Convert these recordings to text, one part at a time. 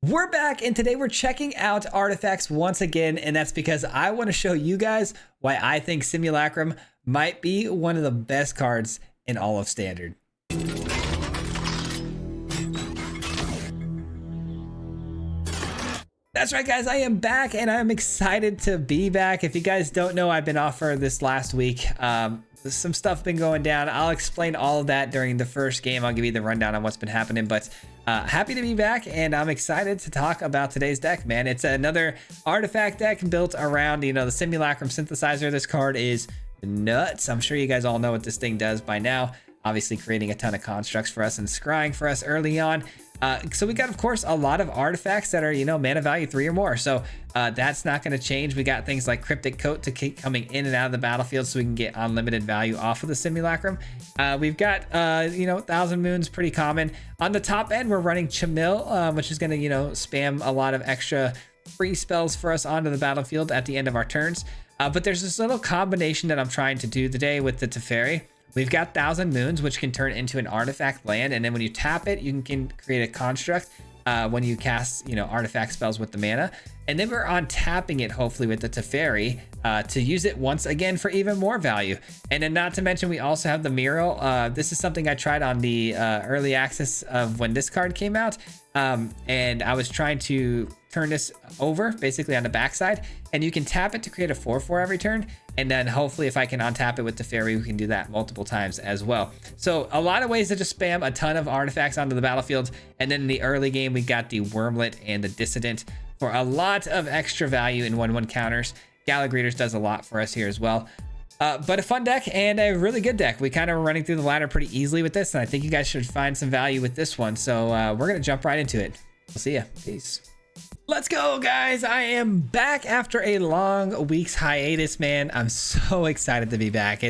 We're back, and today we're checking out artifacts once again, and that's because I want to show you guys why I think Simulacrum might be one of the best cards in all of Standard. That's right, guys, I am back, and I'm excited to be back. If you guys don't know, I've been off for this last week. Some stuff been going down. I'll explain all of that during the first game. I'll give you the rundown on what's been happening, but happy to be back, and I'm excited to talk about today's deck, man. It's another artifact deck built around, the Simulacrum Synthesizer. This card is nuts. I'm sure you guys all know what this thing does by now. Obviously creating a ton of constructs for us and scrying for us early on. So we got, of course, a lot of artifacts that are, mana value 3 or more. So that's not going to change. We got things like Cryptic Coat to keep coming in and out of the battlefield so we can get unlimited value off of the Simulacrum. We've got, 1,000 Moons, pretty common. On the top end, we're running Chamil, which is going to, spam a lot of extra free spells for us onto the battlefield at the end of our turns. But there's this little combination that I'm trying to do today with the Teferi. We've got 1,000 Moons, which can turn into an artifact land, and then when you tap it, you can create a construct when you cast, artifact spells with the mana. And then we're on tapping it, hopefully, with the Teferi to use it once again for even more value. And then not to mention, we also have the Mural. This is something I tried on the early access of when this card came out. And I was trying to turn this over basically on the backside, and you can tap it to create a 4/4 every turn. And then hopefully if I can untap it with the Teferi, we can do that multiple times as well. So a lot of ways to just spam a ton of artifacts onto the battlefield. And then in the early game, we got the Wormlet and the Dissident for a lot of extra value in 1/1 counters. Galagreeters does a lot for us here as well. But a fun deck and a really good deck. We kind of are running through the ladder pretty easily with this, and I think you guys should find some value with this one. So we're going to jump right into it. We'll see ya. Peace. Let's go, guys. I am back after a long week's hiatus, man. I'm so excited to be back.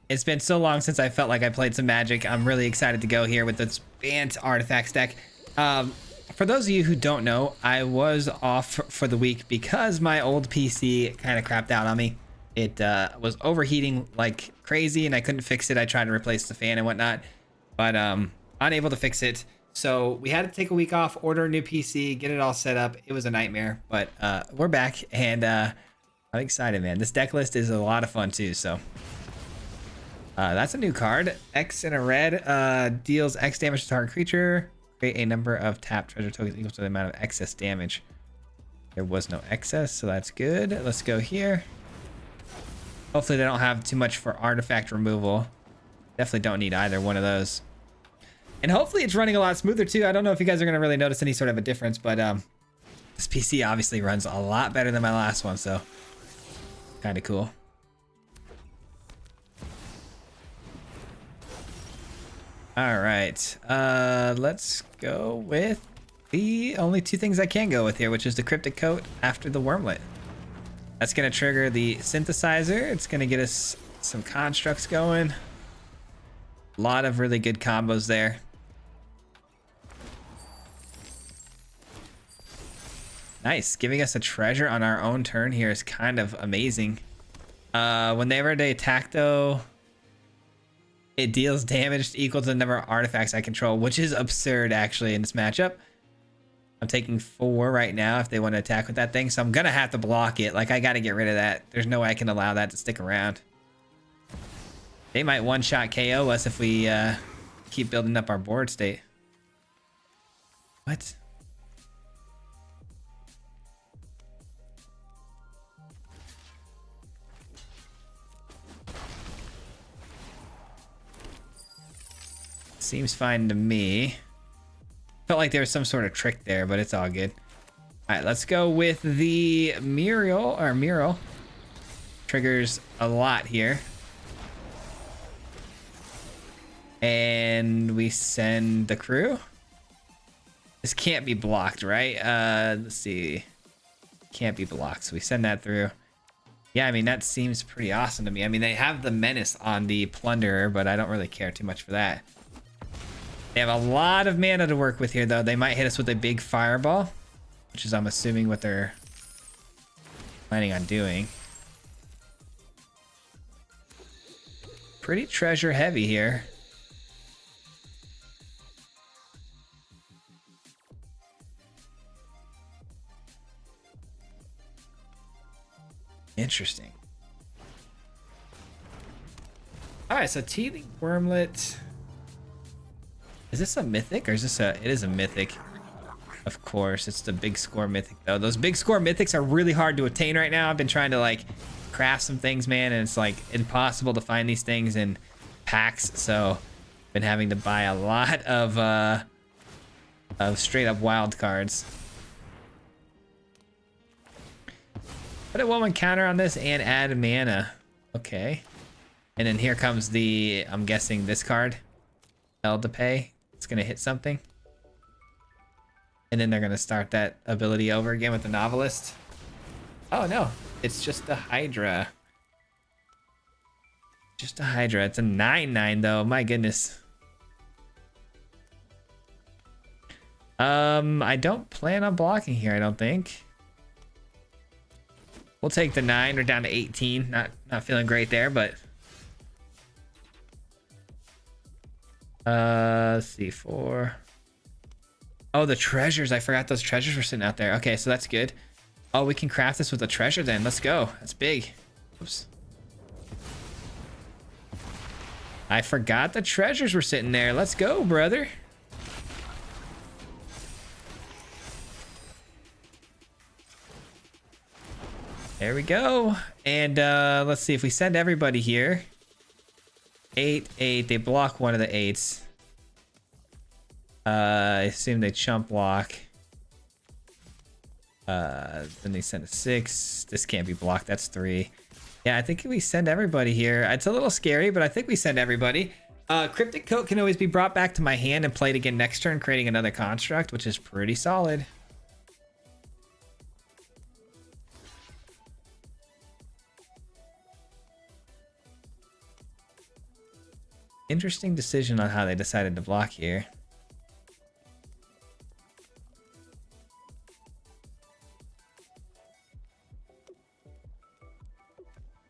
It's been so long since I felt like I played some Magic. I'm really excited to go here with this Bant Artifacts deck. For those of you who don't know, I was off for the week because my old PC kind of crapped out on me. It was overheating like crazy, and I couldn't fix it. I tried to replace the fan and whatnot, but unable to fix it. So we had to take a week off, order a new PC, get it all set up. It was a nightmare, but we're back, and I'm excited, man. This deck list is a lot of fun too. So that's a new card. X in a red deals X damage to target creature. Create a number of tapped treasure tokens equal to the amount of excess damage. There was no excess, so that's good. Let's go here. Hopefully they don't have too much for artifact removal. Definitely don't need either one of those. And hopefully it's running a lot smoother too. I don't know if you guys are going to really notice any sort of a difference, but this PC obviously runs a lot better than my last one, so kind of cool. All right, let's go with the only two things I can go with here, which is the Cryptic Coat after the Wormlet. That's going to trigger the Synthesizer. It's going to get us some constructs going. A lot of really good combos there. Nice. Giving us a treasure on our own turn here is kind of amazing. Whenever they attack, though, it deals damage equal to the number of artifacts I control, which is absurd, actually, in this matchup. I'm taking 4 right now if they want to attack with that thing, so I'm going to have to block it. Like, I got to get rid of that. There's no way I can allow that to stick around. They might one-shot KO us if we keep building up our board state. What? Seems fine to me. Felt like there was some sort of trick there, but it's all good. All right, let's go with the Mural. Triggers a lot here. And we send the crew. This can't be blocked, right? Let's see. Can't be blocked, so we send that through. Yeah, I mean, that seems pretty awesome to me. I mean, they have the Menace on the Plunderer, but I don't really care too much for that. They have a lot of mana to work with here, though. They might hit us with a big Fireball, which is, I'm assuming, what they're planning on doing. Pretty treasure heavy here. Interesting. All right, so Teething Wormlet. Is this a mythic or is this a? It is a mythic. Of course, it's the big score mythic though. Those big score mythics are really hard to attain right now. I've been trying to like craft some things, man, and it's like impossible to find these things in packs. So, been having to buy a lot of straight up wild cards. Put a 1/1 counter on this and add mana. Okay. And then here comes the, I'm guessing this card. Hell to pay. It's gonna hit something. And then they're gonna start that ability over again with the Novelist. Oh no, it's just a Hydra. Just a Hydra. It's a 9/9 though, my goodness. I don't plan on blocking here, I don't think. We'll take the 9, we're down to 18. Not feeling great there, but let's see, 4. Oh, the treasures. I forgot those treasures were sitting out there. Okay, so that's good. Oh, we can craft this with a treasure then. Let's go. That's big. Oops. I forgot the treasures were sitting there. Let's go, brother. There we go. And let's see if we send everybody here. 8, 8. They block one of the 8s. I assume they chump block. Then they send a 6. This can't be blocked. That's 3. Yeah, I think we send everybody here. It's a little scary, but I think we send everybody. Cryptic Coat can always be brought back to my hand and played again next turn, creating another construct, which is pretty solid. Interesting decision on how they decided to block here.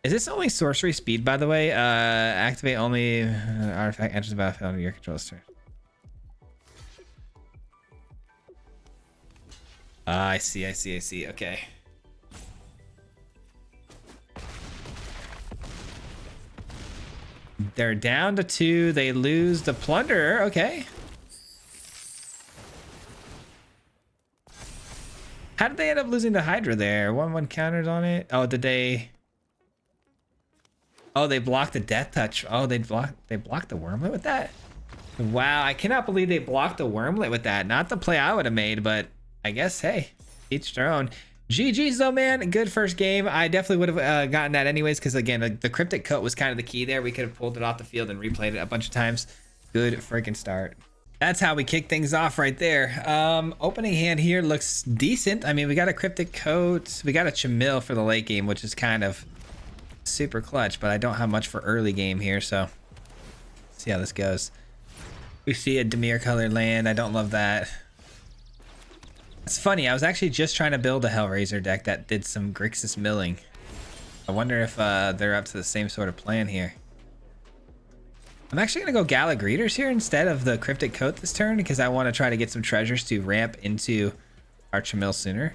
Is this only sorcery speed, by the way? Activate only artifact enters the battlefield under your control turn. I see. Okay. They're down to 2. They lose the Plunderer. Okay. How did they end up losing the Hydra there? 1/1 counters on it. Oh, did they? Oh, they blocked the Death Touch. Oh, they blocked the Wormlet with that? Wow, I cannot believe they blocked the Wormlet with that. Not the play I would have made, but I guess, hey, each their own. GG's though, man. Good first game. I definitely would have gotten that anyways, because again, the Cryptic Coat was kind of the key there. We could have pulled it off the field and replayed it a bunch of times. Good freaking start. That's how we kick things off right there. Opening hand here looks decent. I mean, we got a Cryptic Coat. We got a Chamil for the late game, which is kind of super clutch, but I don't have much for early game here, so let's see how this goes. We see a Dimir colored land. I don't love that. It's funny, I was actually just trying to build a Hellraiser deck that did some Grixis milling. I wonder if they're up to the same sort of plan here. I'm actually gonna go Gala Greeters here instead of the Cryptic Coat this turn, because I want to try to get some treasures to ramp into our Chamil sooner.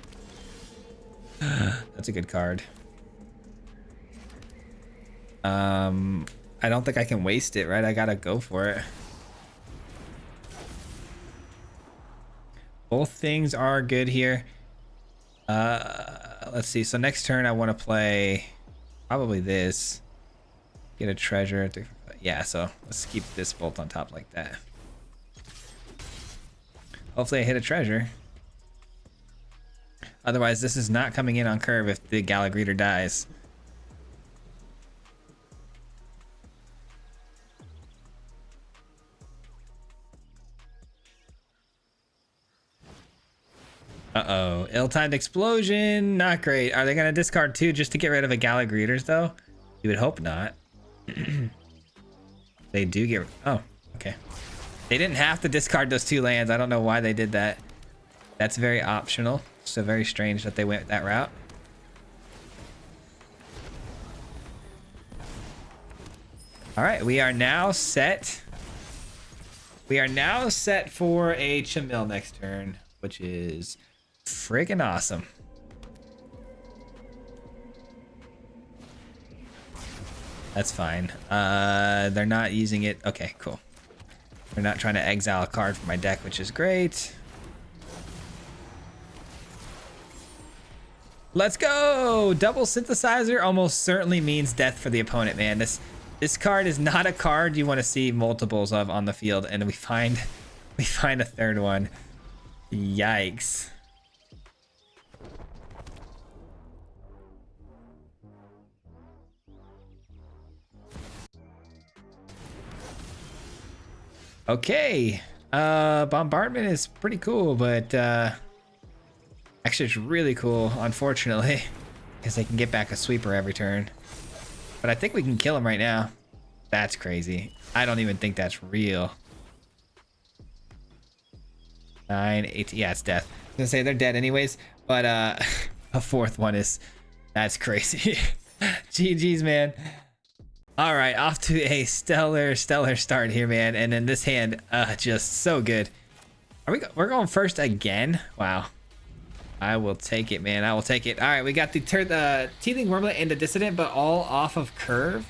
That's a good card. I don't think I can waste it, right? I gotta go for it. Both things are good here. Let's see. So next turn I want to play probably this. Get a treasure. Yeah, so let's keep this bolt on top like that. Hopefully I hit a treasure. Otherwise, this is not coming in on curve if the Gala Greeter dies. Uh-oh. Ill-timed explosion. Not great. Are they going to discard 2 just to get rid of a Gala Greeters, though? You would hope not. They do get... Oh, okay. They didn't have to discard those 2 lands. I don't know why they did that. That's very optional. So very strange that they went that route. All right, we are now set. We are now set for a Chamil next turn, which is freaking awesome. That's fine. They're not using it. Okay, cool. They're not trying to exile a card from my deck, which is great. Let's go! Double synthesizer almost certainly means death for the opponent, man. This card is not a card you want to see multiples of on the field, and we find a third one. Yikes. Okay. Bombardment is pretty cool, but actually it's really cool, unfortunately, because they can get back a sweeper every turn. But I think we can kill him right now. That's crazy. I don't even think that's real. 9, 8, yeah, it's death. I was gonna say they're dead anyways, but a fourth one is, that's crazy. GG's, man. All right, off to a stellar start here, man. And then this hand, just so good. We're going first again? Wow. I will take it, man. I will take it. All right, we got the Teething Wormlet and the Dissident, but all off of curve,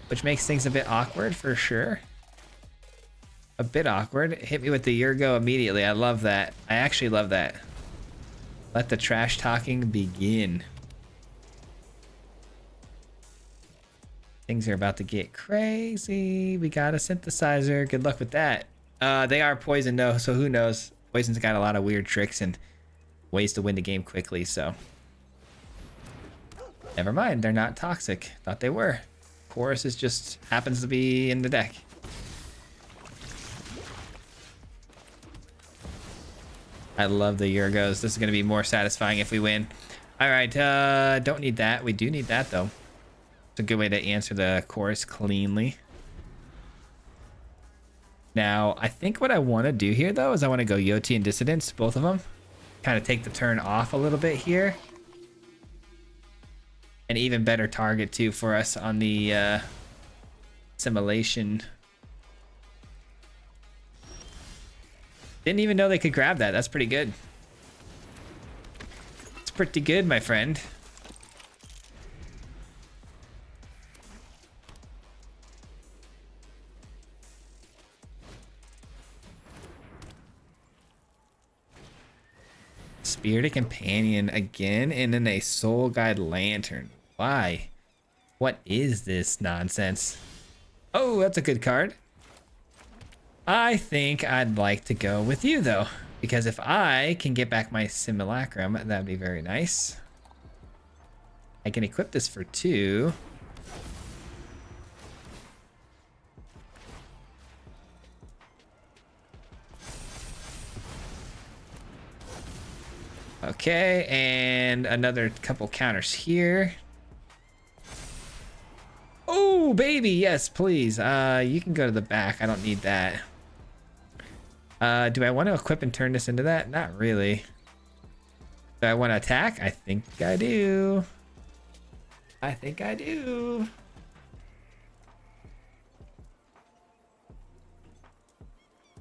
which makes things a bit awkward for sure. A bit awkward. Hit me with the Yurgo immediately. I love that. I actually love that. Let the trash talking begin. Things are about to get crazy. We got a synthesizer. Good luck with that. They are poison though, so who knows? Poison's got a lot of weird tricks and ways to win the game quickly, so. Never mind, they're not toxic. Thought they were. Chorus is just happens to be in the deck. I love the Yurgos. This is going to be more satisfying if we win. All right, don't need that. We do need that though. It's a good way to answer the chorus cleanly. Now, I think what I want to do here, though, is I want to go Yoti and Dissidents, both of them. Kind of take the turn off a little bit here. An even better target, too, for us on the simulation. Didn't even know they could grab that. That's pretty good. It's pretty good, my friend. Spirited Companion again, and then a Soul Guide Lantern. Why? What is this nonsense? Oh, that's a good card. I think I'd like to go with you though, because if I can get back my Simulacrum, that'd be very nice. I can equip this for 2. Okay, and another couple counters here. Oh, baby, yes, please. You can go to the back. I don't need that. Do I want to equip and turn this into that? Not really. Do I want to attack? I think I do. I think I do.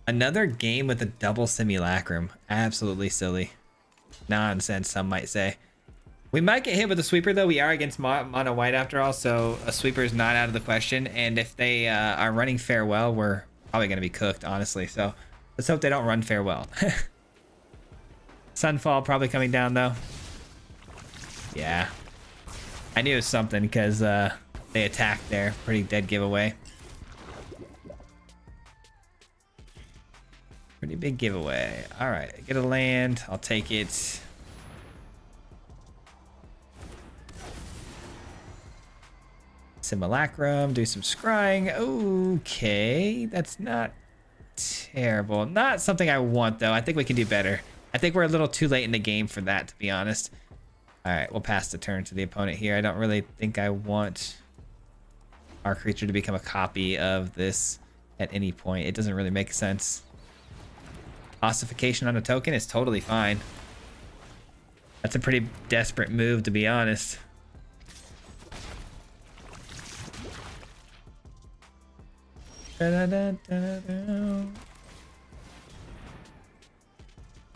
Another game with a double Simulacrum. Absolutely silly. Nonsense, some might say. We might get hit with a sweeper though. We are against mono white after all, so a sweeper is not out of the question. And if they are running farewell, we're probably going to be cooked, honestly. So let's hope they don't run farewell. Sunfall probably coming down though. Yeah, I knew it was something because they attacked there. Pretty dead giveaway. Pretty big giveaway. All right, get a land. I'll take it. Simulacrum, do some scrying. Okay, that's not terrible. Not something I want though. I think we can do better. I think we're a little too late in the game for that, to be honest. All right, we'll pass the turn to the opponent here. I don't really think I want our creature to become a copy of this at any point. It doesn't really make sense. Ossification on a token is totally fine. That's a pretty desperate move, to be honest.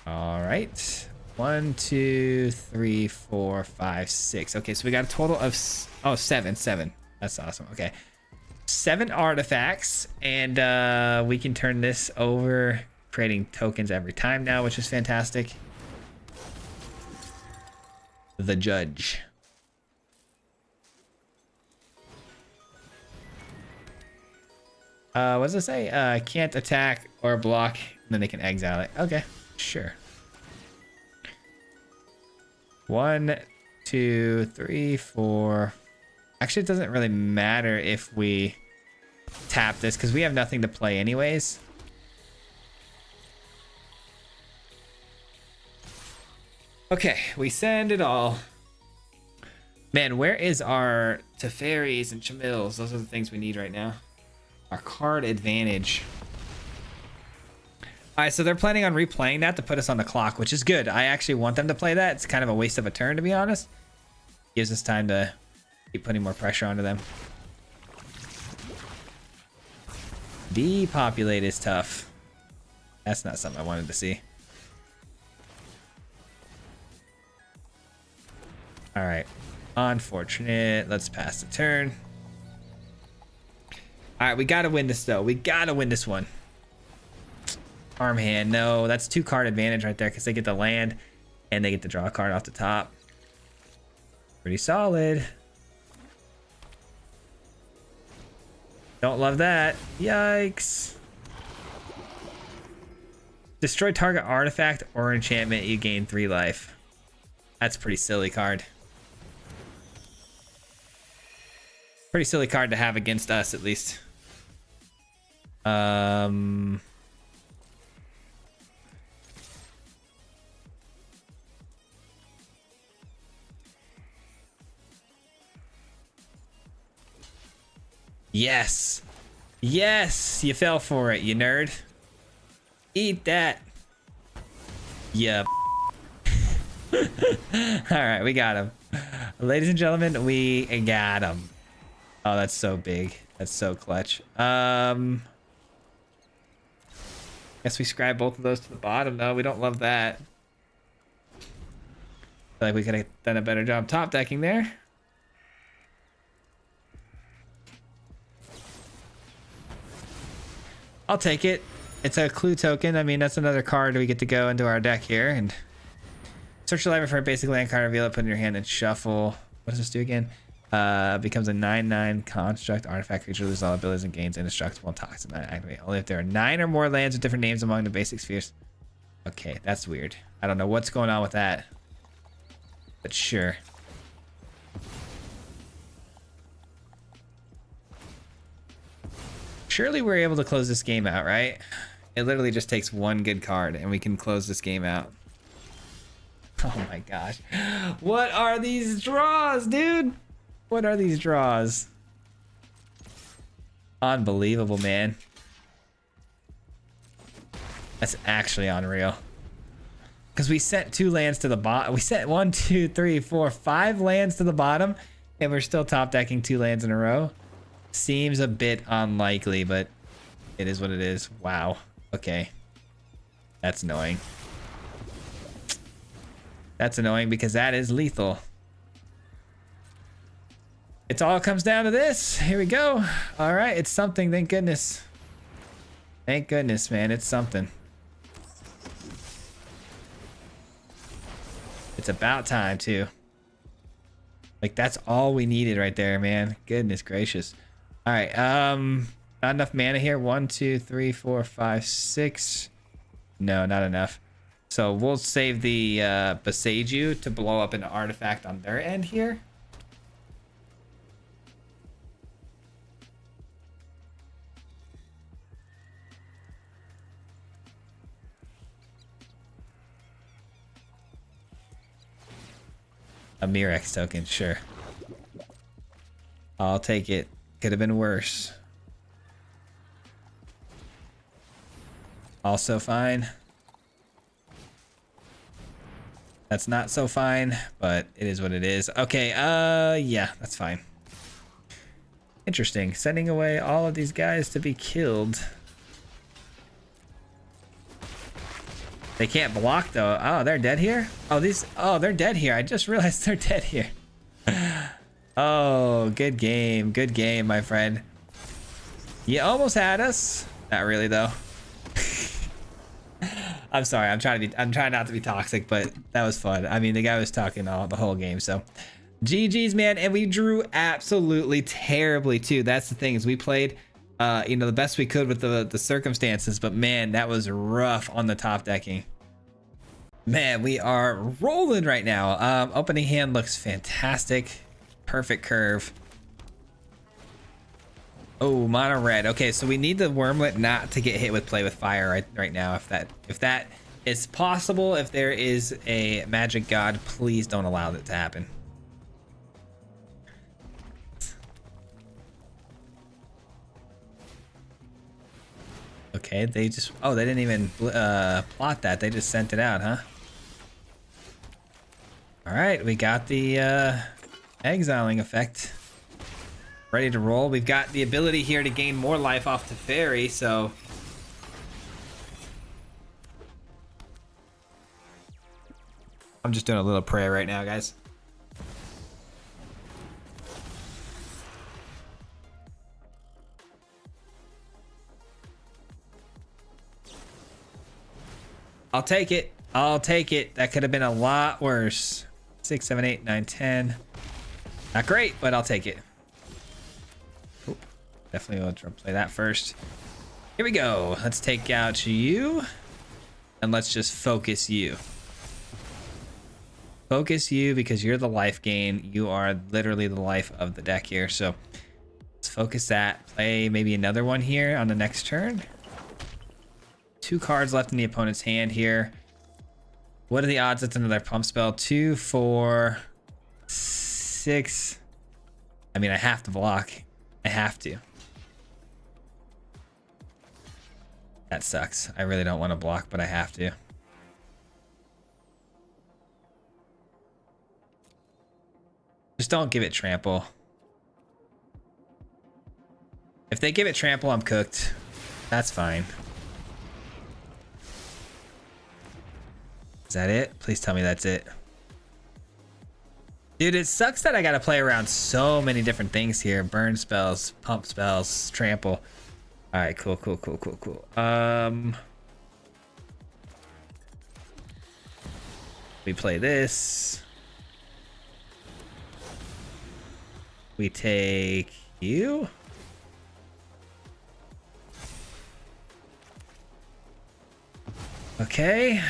All right. 1, 2, 3, 4, 5, 6. Okay, so we got a total of 7. That's awesome. Okay. 7 artifacts, and we can turn this over, creating tokens every time now, which is fantastic. The judge. What does it say? Can't attack or block, and then they can exile it. Okay, sure. 1, 2, 3, 4. Actually, it doesn't really matter if we tap this because we have nothing to play anyways. Okay, we send it all. Man, where is our Teferis and Chamils? Those are the things we need right now. Our card advantage. All right, so they're planning on replaying that to put us on the clock, which is good. I actually want them to play that. It's kind of a waste of a turn, to be honest. Gives us time to keep putting more pressure onto them. Depopulate is tough. That's not something I wanted to see. All right, unfortunate. Let's pass the turn. All right, we gotta win this though. We gotta win this one. Arm hand, no, that's 2 card advantage right there because they get the land and they get to draw a card off the top. Pretty solid. Don't love that. Yikes. Destroy target artifact or enchantment, you gain 3 life. That's a pretty silly card. Pretty silly card to have against us, at least. Yes. Yes, you fell for it, you nerd. Eat that. Yep. All right, we got him. Ladies and gentlemen, we got him. Oh, that's so big. That's so clutch. Guess we scribe both of those to the bottom, though. We don't love that. Feel like we could have done a better job top decking there. I'll take it. It's a clue token. I mean, that's another card we get to go into our deck here. And search the library for a basic land card, reveal it, put it in your hand, and shuffle. What does this do again? Becomes a 9/9 construct artifact creature, loses all abilities and gains indestructible and toxic. Activate only if there are 9 or more lands with different names among the basic spheres. Okay, that's weird. I don't know what's going on with that, but sure. Surely we're able to close this game out, right? It literally just takes 1 good card and we can close this game out. Oh my gosh. What are these draws, dude? What are these draws? Unbelievable, man. That's actually unreal. Because we sent 2 lands to the bottom. We sent 1, 2, 3, 4, 5 lands to the bottom, and we're still top decking 2 lands in a row. Seems a bit unlikely, but it is what it is. Wow. Okay. That's annoying. That's annoying because that is lethal. It all comes down to this. Here we go. All right, it's something. Thank goodness. Thank goodness, man. It's something. It's about time, too. Like, that's all we needed right there, man. Goodness gracious. All right, not enough mana here. 1, 2, 3, 4, 5, 6. No, not enough. So we'll save the Beseiju to blow up an artifact on their end here. A Mirex token, sure. I'll take it. Could have been worse. Also fine. That's not so fine, but it is what it is. Okay, yeah, that's fine. Interesting. Sending away all of these guys to be killed. They can't block though. Oh, they're dead here? Oh, they're dead here. I just realized they're dead here. Oh, good game. Good game, my friend. You almost had us. Not really, though. I'm sorry. I'm trying not to be toxic, but that was fun. I mean, the guy was talking all the whole game, so GG's, man. And we drew absolutely terribly too. That's the thing, is we played the best we could with the circumstances, but man, that was rough on the top decking. Man, we are rolling right now. Opening hand looks fantastic. Perfect curve. Oh, mono red. Okay, so we need the wormlet not to get hit with play with fire right now. If that is possible, if there is a magic god, please don't allow that to happen. Okay, they didn't even plot that. They just sent it out, huh? All right, we got the exiling effect ready to roll. We've got the ability here to gain more life off Teferi, so I'm just doing a little prayer right now, guys. I'll take it. I'll take it. That could have been a lot worse. 6, 7, 8, 9, 10. Not great, but I'll take it. Oop. Definitely want to play that first. Here we go. Let's take out you. And let's just focus you. Focus you because you're the life gain. You are literally the life of the deck here. So let's focus that. Play maybe another one here on the next turn. 2 cards left in the opponent's hand here. What are the odds it's another pump spell? 2, 4, 6. I mean, I have to block. I have to. That sucks. I really don't want to block, but I have to. Just don't give it trample. If they give it trample, I'm cooked. That's fine. Is that it? Please tell me that's it. Dude, it sucks that I gotta play around so many different things here. Burn spells, pump spells, trample. All right, cool. We play this. We take you. Okay.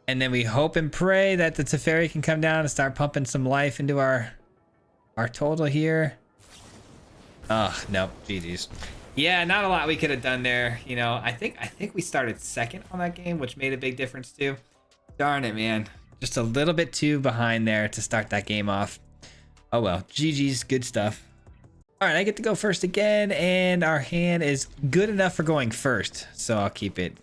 And then we hope and pray that the Teferi can come down and start pumping some life into our total here. Oh, nope. GG's. Yeah, not a lot we could have done there. You know, I think we started second on that game, which made a big difference too. Darn it, man. Just a little bit too behind there to start that game off. Oh well, GG's, good stuff. All right, I get to go first again, and our hand is good enough for going first, so I'll keep it.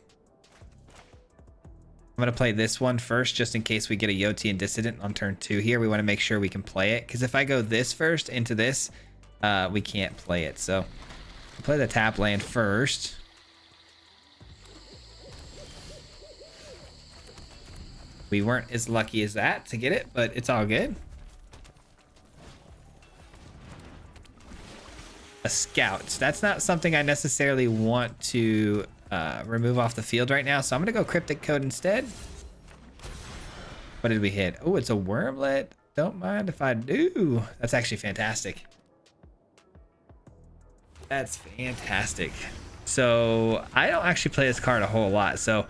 I'm going to play this one first, just in case we get a Yoti and Dissident on turn 2 here. We want to make sure we can play it, because if I go this first into this, we can't play it. So I'll play the tap land first. We weren't as lucky as that to get it, but it's all good. A scout. That's not something I necessarily want to remove off the field right now, so I'm gonna go cryptic code instead. What did we hit? Oh, it's a wormlet. Don't mind if I do. That's actually fantastic. That's fantastic. So I don't actually play this card a whole lot, so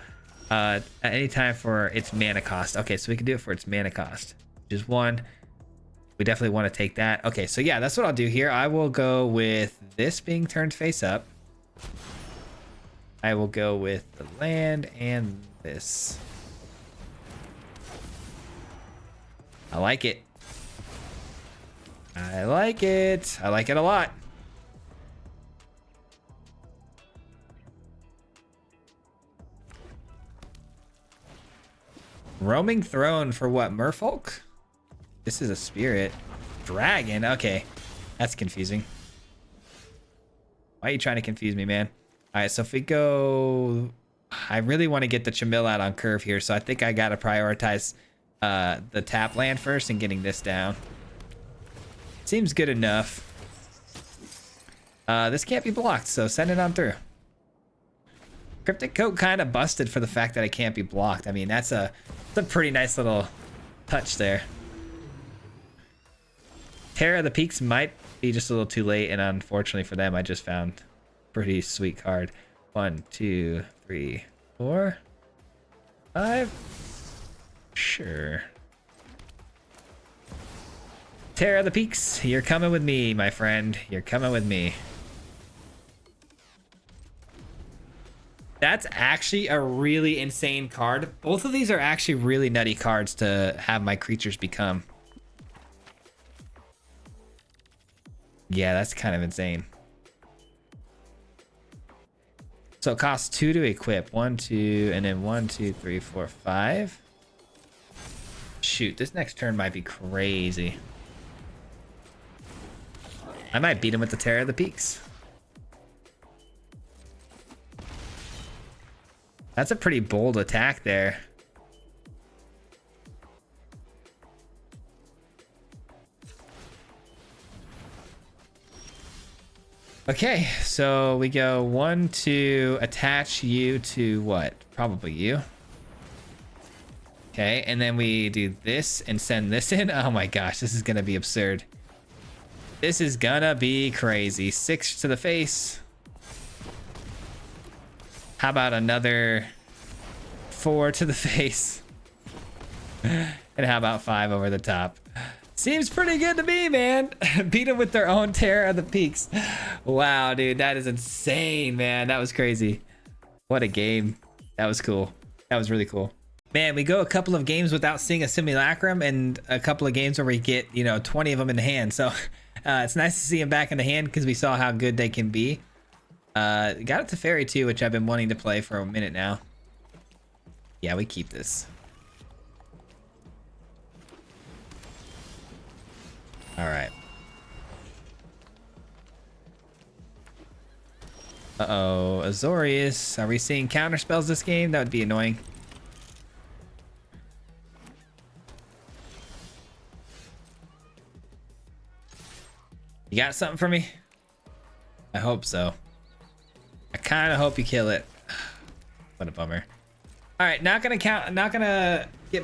at any time for its mana cost. Okay, so we can do it for its mana cost, which is 1. We definitely want to take that. Okay, so yeah, that's what I'll do here. I will go with this being turned face up. I will go with the land and this. I like it. I like it. I like it a lot. Roaming throne for what? Merfolk? This is a spirit. Dragon? Okay. That's confusing. Why are you trying to confuse me, man? All right, so if we go... I really want to get the Chamil out on curve here, so I think I got to prioritize the tap land first and getting this down. Seems good enough. This can't be blocked, so send it on through. Cryptic Coat kind of busted for the fact that it can't be blocked. I mean, that's a pretty nice little touch there. Terror of the Peaks might be just a little too late, and unfortunately for them, I just found a pretty sweet card. 1, 2, 3, 4, 5. Sure. Terror of the Peaks, you're coming with me, my friend. You're coming with me. That's actually a really insane card. Both of these are actually really nutty cards to have my creatures become. Yeah, that's kind of insane. So it costs 2 to equip. 1, 2, and then 1, 2, 3, 4, 5. Shoot, this next turn might be crazy. I might beat him with the Terror of the Peaks. That's a pretty bold attack there. Okay, so we go 1 to attach you to what? Probably you. Okay, and then we do this and send this in. Oh my gosh, this is gonna be absurd. This is gonna be crazy. 6 to the face. How about another 4 to the face? And how about 5 over the top? Seems pretty good to me, man. Beat them with their own Terror of the Peaks. Wow, dude, that is insane, man. That was crazy. What a game. That was cool. That was really cool. Man, we go a couple of games without seeing a Simulacrum and a couple of games where we get, 20 of them in the hand. So it's nice to see them back in the hand because we saw how good they can be. Got it to Fairy too, which I've been wanting to play for a minute now. Yeah, we keep this. All right. Uh-oh, Azorius. Are we seeing counter spells this game? That would be annoying. You got something for me? I hope so. I kind of hope you kill it. What a bummer. All right, not gonna get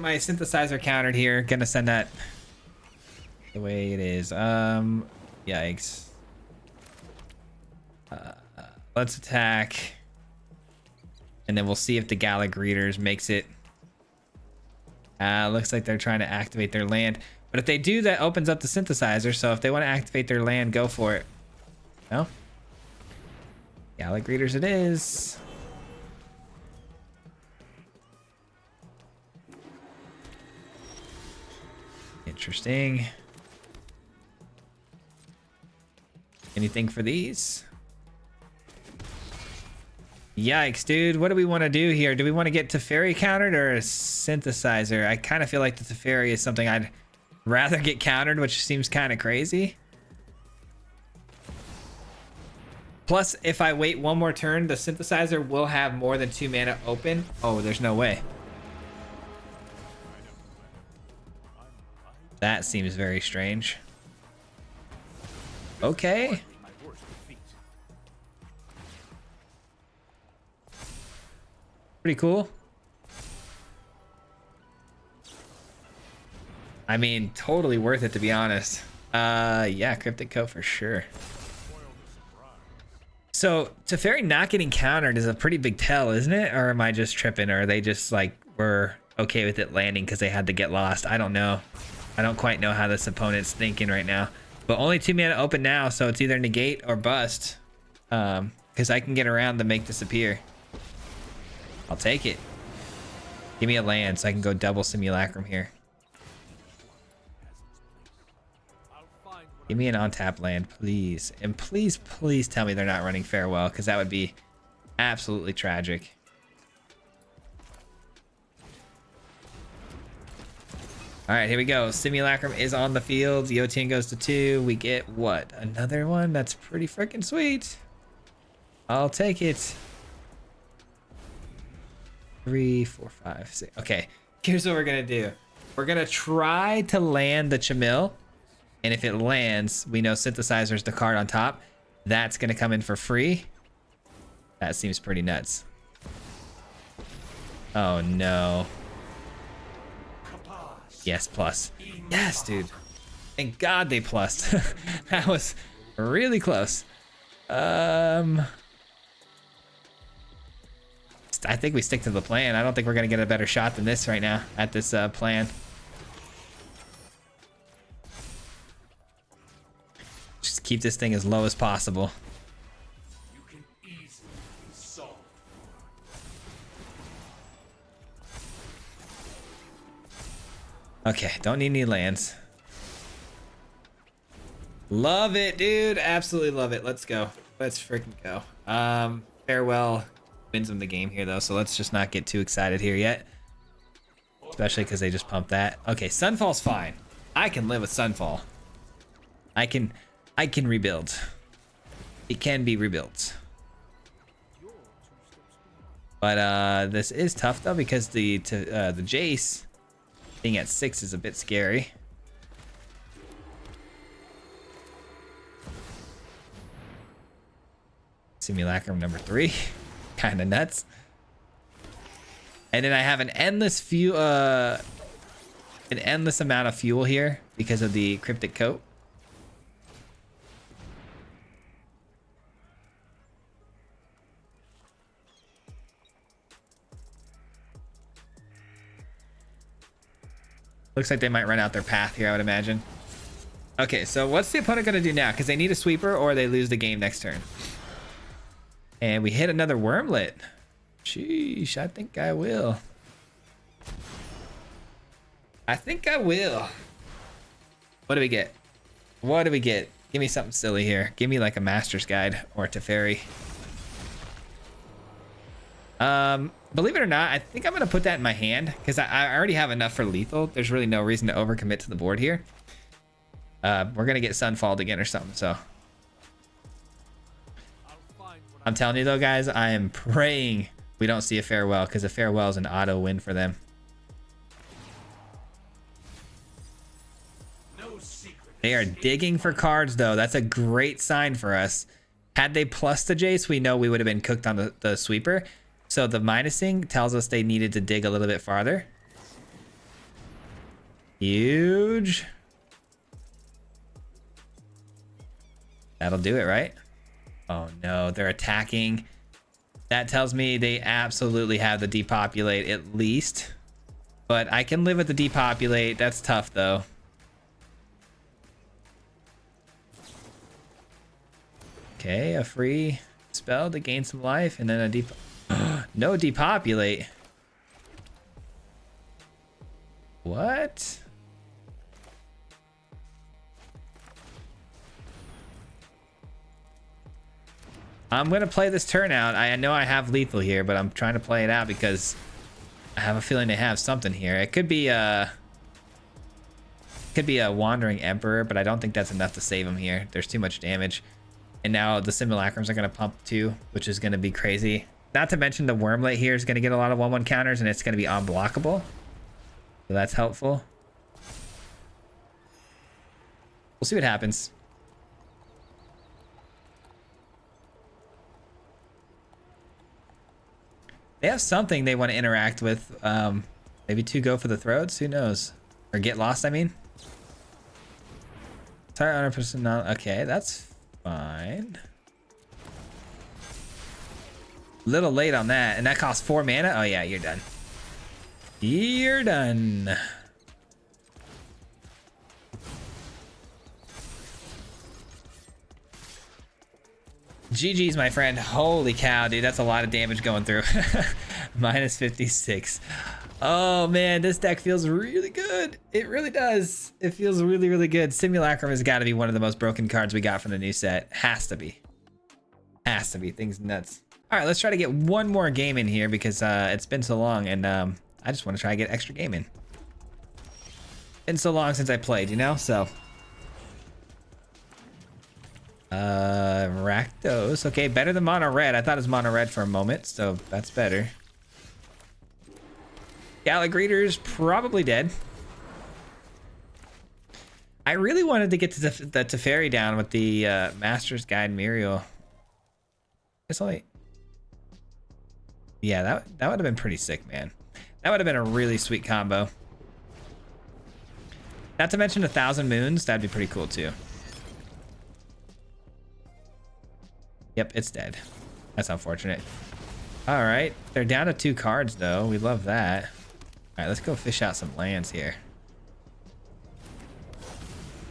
my synthesizer countered here. Gonna send that the way it is. Yikes. Let's attack, and then we'll see if the Gala Greeters makes it. Looks like they're trying to activate their land, but if they do, that opens up the synthesizer. So if they want to activate their land, go for it. No. Gala Greeters it is. Interesting. Anything for these? Yikes, dude. What do we want to do here? Do we want to get Teferi countered or a synthesizer? I kind of feel like the Teferi is something I'd rather get countered, which seems kind of crazy. Plus, if I wait one more turn, the synthesizer will have more than 2 mana open. Oh, there's no way. That seems very strange. Okay. Pretty cool. I mean, totally worth it, to be honest. Yeah, Cryptic Coat for sure. So, Teferi not getting countered is a pretty big tell, isn't it? Or am I just tripping? Or are they just like, were okay with it landing because they had to get lost? I don't know. I don't quite know how this opponent's thinking right now. But only 2 mana open now, so it's either negate or bust. Because I can get around to make this appear. I'll take it. Give me a land so I can go double Simulacrum here. Give me an on-tap land, please. And please, please tell me they're not running Farewell, because that would be absolutely tragic. All right, here we go. Simulacrum is on the field. Yotian goes to 2. We get what? Another one? That's pretty freaking sweet. I'll take it. 3, 4, 5, 6. Okay, here's what we're gonna do. We're gonna try to land the Chamil, and if it lands, we know Synthesizer's the card on top. That's gonna come in for free. That seems pretty nuts. Oh no. Yes, plus. Yes, dude. Thank God they plussed. That was really close. I think we stick to the plan. I don't think we're gonna get a better shot than this right now at this plan. Just keep this thing as low as possible. Okay, don't need any lands. Love it, dude. Absolutely love it. Let's go. Let's freaking go. Farewell wins them the game here though, so let's just not get too excited here yet. Especially because they just pumped that. Okay, Sunfall's fine. I can live with Sunfall. I can rebuild. It can be rebuilt. But this is tough though because the Jace being at 6 is a bit scary. Simulacrum number 3. Kind of nuts. And then I have an endless amount of fuel here because of the cryptic coat. Looks like they might run out their path here, I would imagine. Okay, so what's the opponent going to do now? Because they need a sweeper or they lose the game next turn. And we hit another wormlet. Sheesh, I think I will. I think I will. What do we get? What do we get? Give me something silly here. Give me like a Master's Guide or Teferi. Believe it or not, I think I'm going to put that in my hand because I already have enough for lethal. There's really no reason to overcommit to the board here. We're going to get Sunfalled again or something, so. I'm telling you though, guys, I am praying we don't see a Farewell because a Farewell is an auto win for them. They are digging for cards though. That's a great sign for us. Had they plus the Jace, we know we would have been cooked on the sweeper. So the minusing tells us they needed to dig a little bit farther. Huge. That'll do it, right? Oh no, they're attacking. That tells me they absolutely have the depopulate at least. But I can live with the depopulate. That's tough though. Okay, a free spell to gain some life and then a no depopulate. What? I'm gonna play this turn out. I know I have lethal here, but I'm trying to play it out because I have a feeling they have something here. It could be a Wandering Emperor, but I don't think that's enough to save him here. There's too much damage. And now the Simulacrums are gonna pump too, which is gonna be crazy. Not to mention the Wormlet here is gonna get a lot of 1/1 counters and it's gonna be unblockable. So that's helpful. We'll see what happens. They have something they want to interact with. Maybe 2 go for the throats. Who knows? Or get lost, I mean. Target 100% not. Okay, that's fine. Little late on that. And that costs 4 mana? Oh, yeah, you're done. You're done. GG's, my friend. Holy cow, dude. That's a lot of damage going through. Minus 56. Oh, man. This deck feels really good. It really does. It feels really, really good. Simulacrum has got to be one of the most broken cards we got from the new set. Has to be. Has to be. Things nuts. All right, let's try to get one more game in here because it's been so long. And I just want to try to get extra game in. Been so long since I played, you know? So... Rakdos. Okay, better than mono red. I thought it was mono red for a moment, so that's better. Gallic Greeter's probably dead. I really wanted to get to the Teferi down with the Master's Guide Muriel. It's only... Yeah, that would have been pretty sick, man. That would have been a really sweet combo. Not to mention 1,000 moons. That'd be pretty cool, too. Yep, it's dead. That's unfortunate. All right. They're down to 2 cards, though. We love that. All right, let's go fish out some lands here.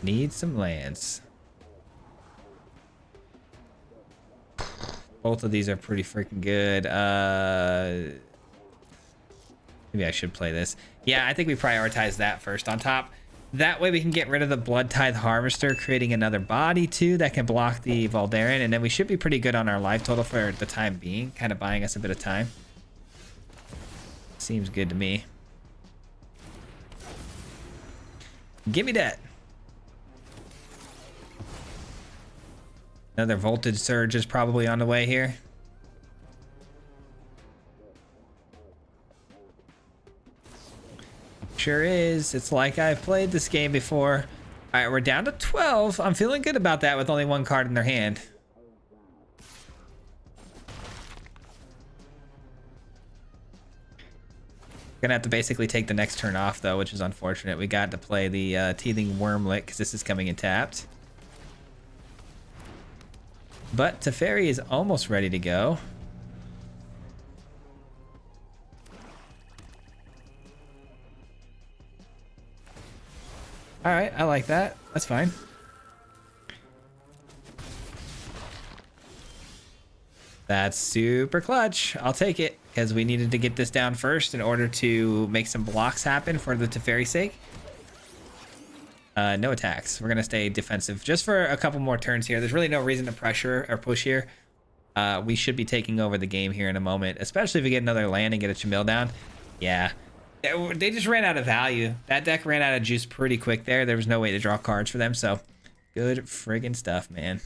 Need some lands. Both of these are pretty freaking good. Maybe I should play this. Yeah, I think we prioritize that first on top. That way we can get rid of the Blood Tithe Harvester, creating another body too that can block the Voldaren, and then we should be pretty good on our life total for the time being, kind of buying us a bit of time. Seems good to me. Give me that. Another Voltage Surge is probably on the way here. Sure is. It's like I've played this game before. All right, we're down to 12. I'm feeling good about that with only 1 card in their hand. Gonna have to basically take the next turn off though, which is unfortunate. We got to play the Teething Wormlet because this is coming in tapped. But Teferi is almost ready to go. All right, I like that. That's fine. That's super clutch. I'll take it because we needed to get this down first in order to make some blocks happen for the Teferi's sake. No attacks. We're going to stay defensive just for a couple more turns here. There's really no reason to pressure or push here. We should be taking over the game here in a moment, especially if we get another land and get a Chamil down. Yeah. They just ran out of value. That deck ran out of juice pretty quick there. There was no way to draw cards for them, so good friggin' stuff, man.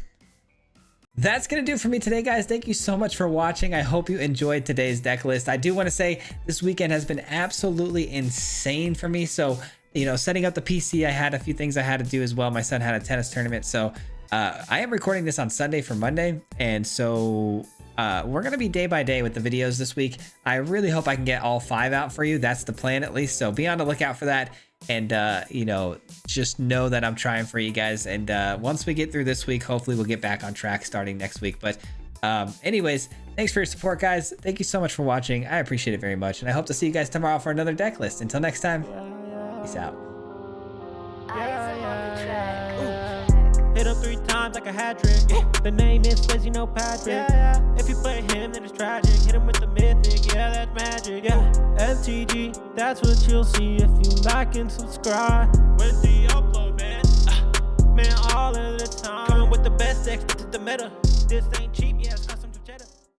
That's gonna do it for me today, guys. Thank you so much for watching. I hope you enjoyed today's deck list. I do want to say this weekend has been absolutely insane for me. So, you know, setting up the PC, I had a few things I had to do as well. My son had a tennis tournament, so I am recording this on Sunday for Monday, and so we're gonna be day by day with the videos this week. I really hope I can get all 5 out for you. That's the plan, at least, so be on the lookout for that. And you know, just know that I'm trying for you guys, and once we get through this week, hopefully we'll get back on track starting next week. But anyways, thanks for your support, guys. Thank you so much for watching. I appreciate it very much, and I hope to see you guys tomorrow for another deck list. Until next time, peace out. Hit him 3 times like a hat trick. The name is Fizzy, no Patrick. If you play him, then it's tragic. Hit him with the mythic, yeah, that's magic. MTG, that's what you'll see if you like and subscribe. With the upload, man. Man, all of the time. Coming with the best decks, this is the meta. This ain't